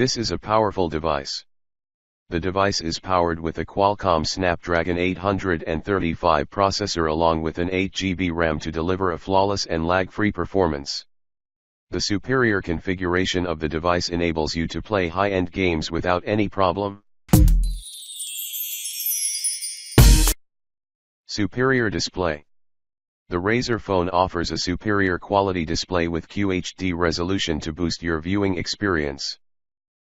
This is a powerful device. The device is powered with a Qualcomm Snapdragon 835 processor along with an 8GB RAM to deliver a flawless and lag-free performance. The superior configuration of the device enables you to play high-end games without any problem. Superior display. The Razer phone offers a superior quality display with QHD resolution to boost your viewing experience.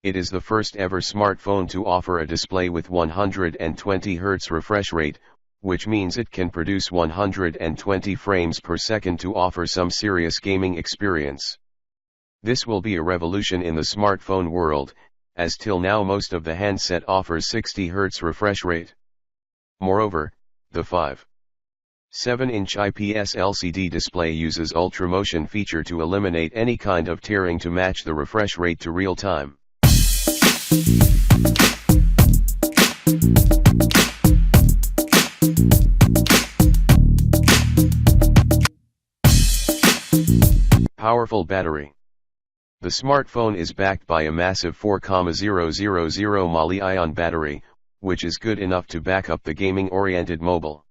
It is the first ever smartphone to offer a display with 120 Hz refresh rate, which means it can produce 120 frames per second to offer some serious gaming experience. This will be a revolution in the smartphone world, as till now most of the handset offers 60 Hz refresh rate. Moreover, the 5.7-inch IPS LCD display uses ultramotion feature to eliminate any kind of tearing to match the refresh rate to real time. Powerful battery. The smartphone is backed by a massive 4,000 mAh battery, which is good enough to back up the gaming-oriented mobile.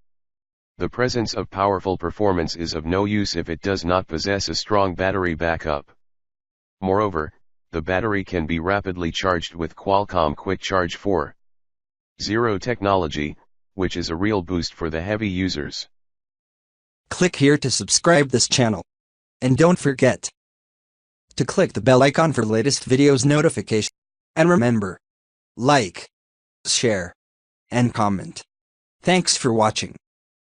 The presence of powerful performance is of no use if it does not possess a strong battery backup. Moreover, the battery can be rapidly charged with Qualcomm Quick Charge 4.0 technology, which is a real boost for the heavy users. Click here to subscribe this channel. And don't forget to click the bell icon for latest videos notification. And remember, like, share, and comment. Thanks for watching.